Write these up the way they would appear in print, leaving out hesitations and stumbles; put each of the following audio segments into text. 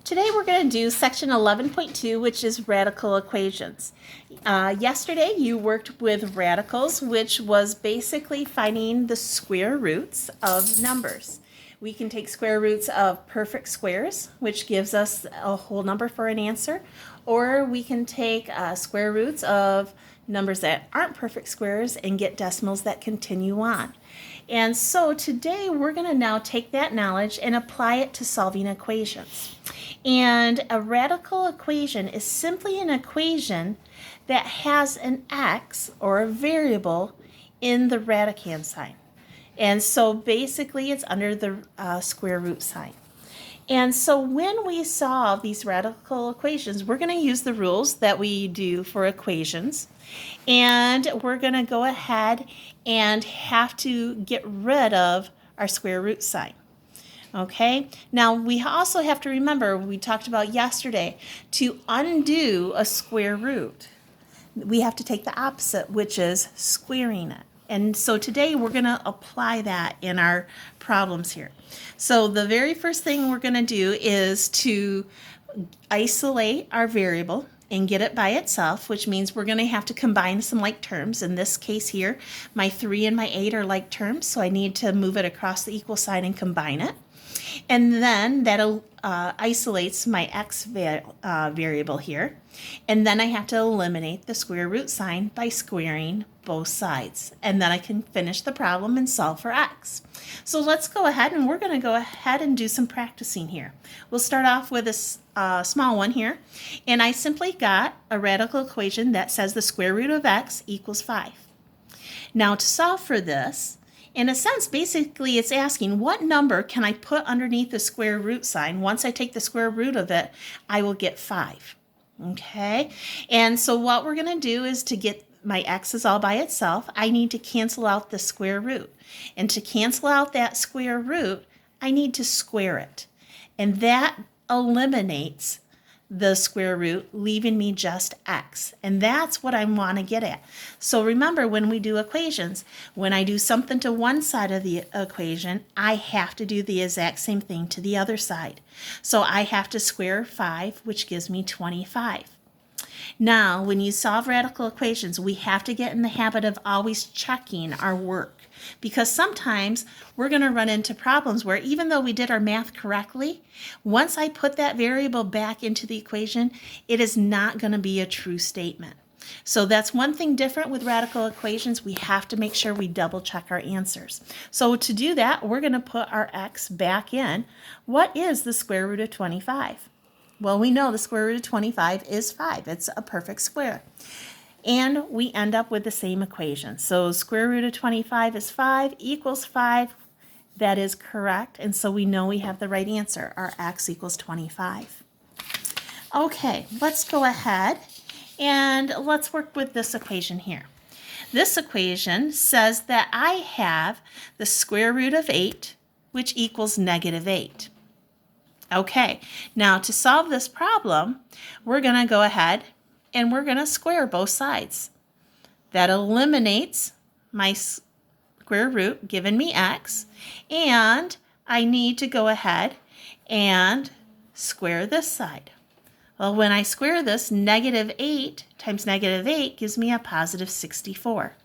Today we're going to do section 11.2, which is radical equations. Yesterday you worked with radicals, which was basically finding the square roots of numbers. We can take square roots of perfect squares, which gives us a whole number for an answer, or we can take square roots of numbers that aren't perfect squares and get decimals that continue on. And so today we're going to now take that knowledge and apply it to solving equations. And a radical equation is simply an equation that has an x, or a variable, in the radicand sign. And so basically it's under the square root sign. And so when we solve these radical equations, we're going to use the rules that we do for equations. And we're going to go ahead and have to get rid of our square root sign. Okay, now we also have to remember, we talked about yesterday, to undo a square root, we have to take the opposite, which is squaring it. And so today we're going to apply that in our problems here. So the very first thing we're going to do is to isolate our variable and get it by itself, which means we're going to have to combine some like terms. In this case here, my 3 and my 8 are like terms, so I need to move it across the equal sign and combine it. And then that isolates my x variable here. And then I have to eliminate the square root sign by squaring both sides. And then I can finish the problem and solve for x. So let's go ahead, and we're going to go ahead and do some practicing here. We'll start off with a small one here. And I simply got a radical equation that says the square root of x equals 5. Now to solve for this, in a sense, basically it's asking what number can I put underneath the square root sign. Once I take the square root of it, I will get 5. Okay, and so what we're going to do is, to get my x's all by itself, I need to cancel out the square root. And to cancel out that square root, I need to square it. And that eliminates the square root, leaving me just x. And that's what I want to get at. So remember, when we do equations, when I do something to one side of the equation, I have to do the exact same thing to the other side. So I have to square 5, which gives me 25. Now, when you solve radical equations, we have to get in the habit of always checking our work, because sometimes we're going to run into problems where, even though we did our math correctly, once I put that variable back into the equation, it is not going to be a true statement. So that's one thing different with radical equations. We have to make sure we double check our answers. So to do that, we're going to put our x back in. What is the square root of 25? Well, we know the square root of 25 is 5. It's a perfect square. And we end up with the same equation. So square root of 25 is 5 equals 5. That is correct. And so we know we have the right answer. Our x equals 25. Okay, let's go ahead and let's work with this equation here. This equation says that I have the square root of 8, which equals negative 8. Okay, now to solve this problem, we're going to go ahead and we're going to square both sides. That eliminates my square root, giving me x, and I need to go ahead and square this side. Well, when I square this, negative 8 times negative 8 gives me a positive 64.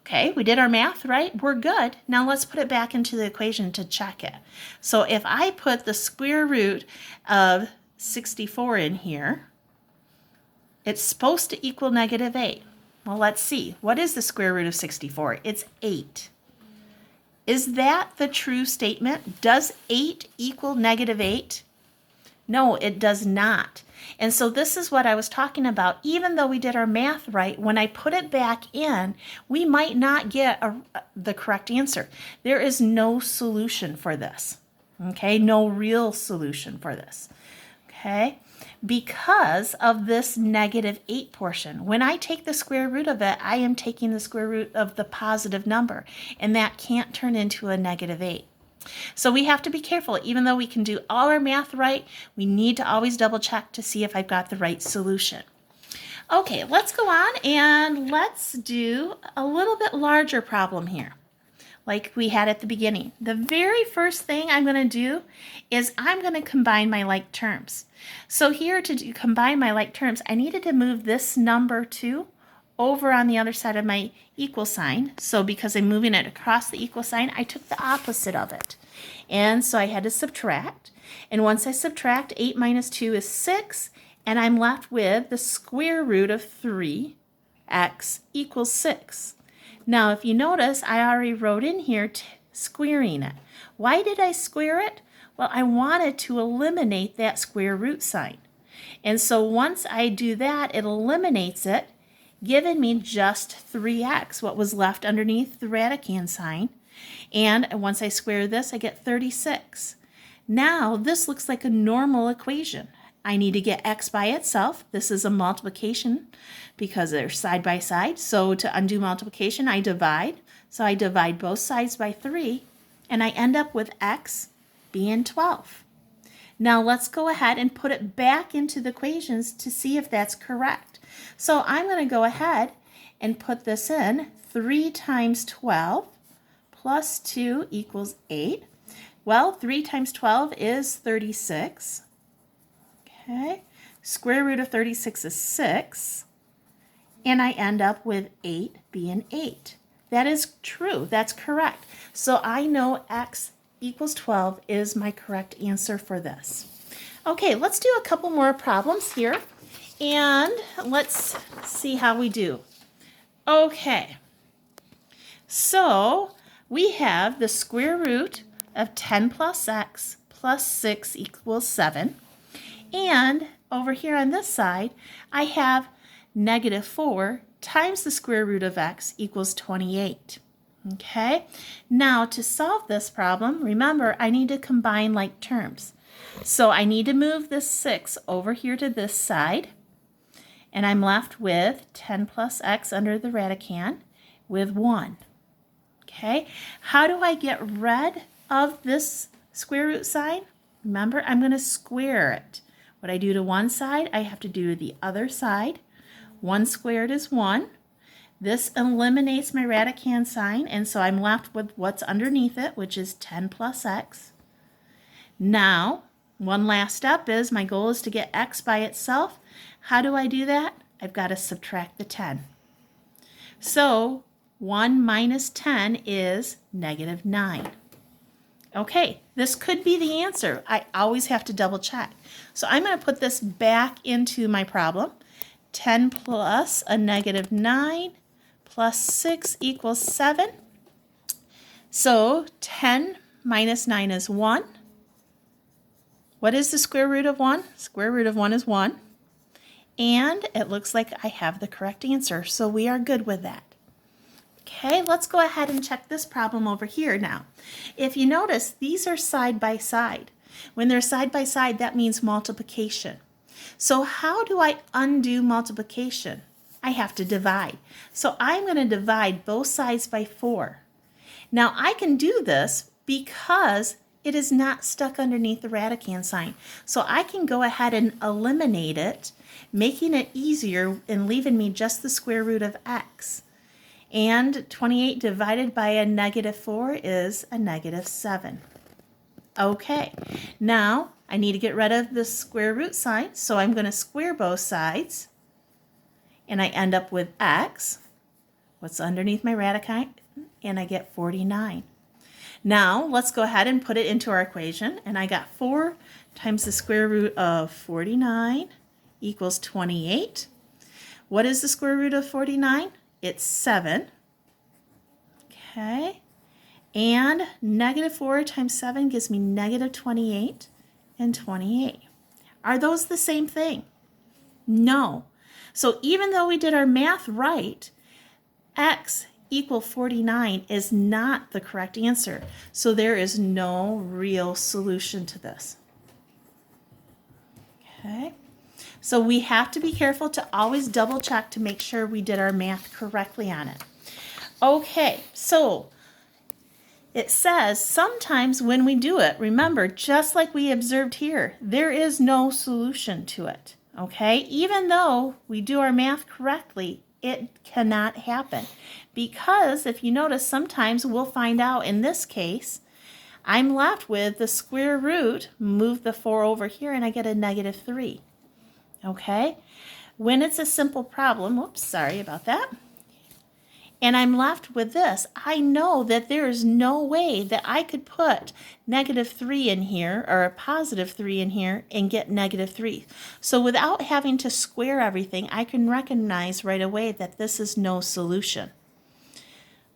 Okay, we did our math, right? We're good. Now let's put it back into the equation to check it. So if I put the square root of 64 in here, it's supposed to equal negative 8. Well, let's see. What is the square root of 64? It's 8. Is that the true statement? Does 8 equal negative 8? No, it does not. And so this is what I was talking about. Even though we did our math right, when I put it back in, we might not get the correct answer. There is no solution for this. Okay, no real solution for this. Okay, because of this negative 8 portion. When I take the square root of it, I am taking the square root of the positive number, and that can't turn into a negative 8. So we have to be careful. Even though we can do all our math right, we need to always double check to see if I've got the right solution. Okay, let's go on and let's do a little bit larger problem here. like we had at the beginning. The very first thing I'm going to do is I'm going to combine my like terms. So here to combine my like terms, I needed to move this number 2 over on the other side of my equal sign. So because I'm moving it across the equal sign, I took the opposite of it. And so I had to subtract. And once I subtract, 8 minus 2 is 6. And I'm left with the square root of 3x equals 6. Now, if you notice, I already wrote in here squaring it. Why did I square it? Well, I wanted to eliminate that square root sign. And so once I do that, it eliminates it, giving me just 3x, what was left underneath the radicand sign. And once I square this, I get 36. Now, this looks like a normal equation. I need to get x by itself. This is a multiplication because they're side by side. So to undo multiplication, I divide. So I divide both sides by 3, and I end up with x being 12. Now let's go ahead and put it back into the equations to see if that's correct. So I'm going to go ahead and put this in. 3 times 12 plus 2 equals 8. Well, 3 times 12 is 36. Okay, square root of 36 is 6, and I end up with 8 being 8. That is true, that's correct. So I know x equals 12 is my correct answer for this. Okay, let's do a couple more problems here, and let's see how we do. Okay, so we have the square root of 10 plus x plus 6 equals 7. And over here on this side, I have negative 4 times the square root of x equals 28. Okay, now to solve this problem, remember I need to combine like terms. So I need to move this 6 over here to this side, and I'm left with 10 plus x under the radicand with 1. Okay, how do I get rid of this square root sign? Remember, I'm going to square it. What I do to one side, I have to do to the other side. 1 squared is 1. This eliminates my radicand sign, and so I'm left with what's underneath it, which is 10 plus x. Now, one last step is my goal is to get x by itself. How do I do that? I've got to subtract the 10. So 1 minus 10 is negative 9. Okay, this could be the answer. I always have to double check. So I'm going to put this back into my problem. 10 plus a negative 9 plus 6 equals 7. So 10 minus 9 is 1. What is the square root of 1? Square root of 1 is 1. And it looks like I have the correct answer, so we are good with that. Okay, let's go ahead and check this problem over here now. If you notice, these are side by side. When they're side by side, that means multiplication. So how do I undo multiplication? I have to divide. So I'm going to divide both sides by 4. Now I can do this because it is not stuck underneath the radicand sign. So I can go ahead and eliminate it, making it easier and leaving me just the square root of x. And 28 divided by a negative 4 is a negative 7. Okay, now I need to get rid of the square root sign, so I'm going to square both sides, and I end up with x, what's underneath my radicand, and I get 49. Now let's go ahead and put it into our equation, and I got 4 times the square root of 49 equals 28. What is the square root of 49? It's 7. Okay, and negative 4 times 7 gives me negative 28 and 28. Are those the same thing? No. So even though we did our math right, x equal 49 is not the correct answer. So there is no real solution to this. Okay. So we have to be careful to always double check to make sure we did our math correctly on it. Okay, so it says sometimes when we do it, remember, just like we observed here, there is no solution to it. Okay, even though we do our math correctly, it cannot happen. Because if you notice, sometimes we'll find out in this case, I'm left with the square root, move the 4 over here, and I get a negative 3. Okay? When it's a simple problem, whoops, sorry about that, and I'm left with this, I know that there is no way that I could put negative 3 in here or a positive 3 in here and get negative 3. So without having to square everything, I can recognize right away that this is no solution.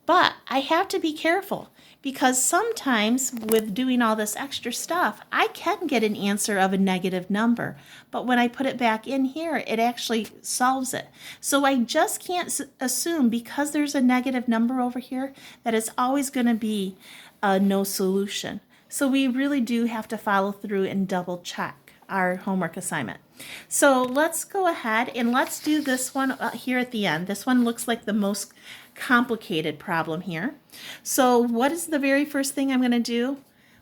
But I have to be careful because sometimes with doing all this extra stuff, I can get an answer of a negative number. But when I put it back in here, it actually solves it. So I just can't assume because there's a negative number over here that it's always going to be a no solution. So we really do have to follow through and double check our homework assignment. So let's go ahead and let's do this one here at the end. This one looks like the most complicated problem here. So what is the very first thing I'm going to do?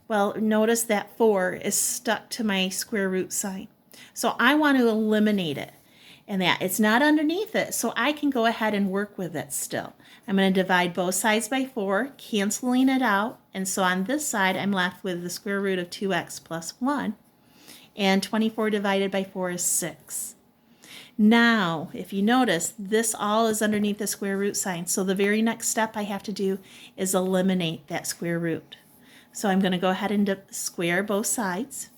Well, notice that 4 is stuck to my square root sign. So I want to eliminate it and that it's not underneath it, so I can go ahead and work with it still. I'm going to divide both sides by 4, canceling it out, and so on this side I'm left with the square root of 2x plus 1, and 24 divided by 4 is 6. Now, if you notice, this all is underneath the square root sign. So the very next step I have to do is eliminate that square root. So I'm going to go ahead and square both sides.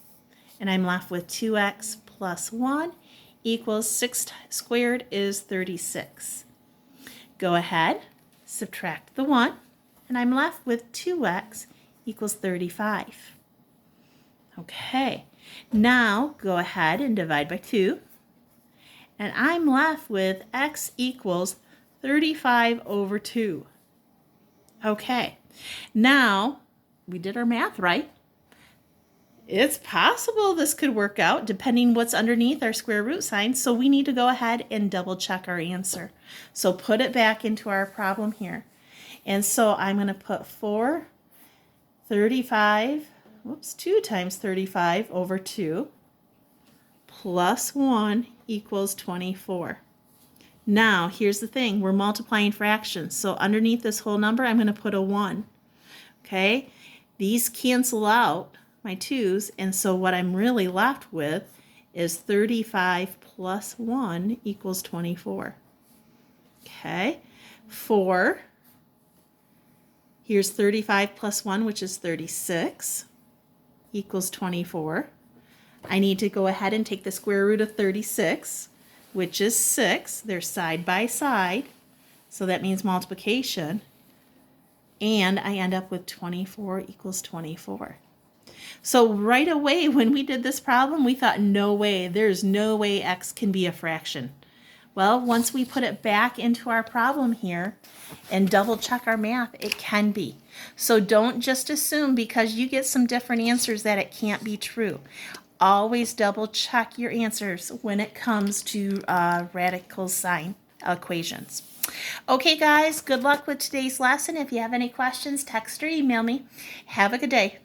And I'm left with 2x plus 1 equals 6 squared is 36. Go ahead, subtract the 1, and I'm left with 2x equals 35. Okay, now go ahead and divide by 2. And I'm left with x equals 35 over 2. Okay, now we did our math right. It's possible this could work out depending what's underneath our square root sign, so we need to go ahead and double check our answer. So put it back into our problem here. And so I'm going to put 2 times 35 over 2 plus 1 equals 24. Now, here's the thing. We're multiplying fractions. So underneath this whole number, I'm going to put a 1. Okay? These cancel out my 2's, and so what I'm really left with is 35 plus 1 equals 24. Okay? 4. Here's 35 plus 1, which is 36, equals 24. I need to go ahead and take the square root of 36, which is 6. They're side by side, so that means multiplication. And I end up with 24 equals 24. So right away when we did this problem, we thought, no way, there's no way x can be a fraction. Well, once we put it back into our problem here and double check our math, it can be. So don't just assume because you get some different answers that it can't be true. Always double check your answers when it comes to radical sign equations. Okay, guys, good luck with today's lesson. If you have any questions, text or email me. Have a good day.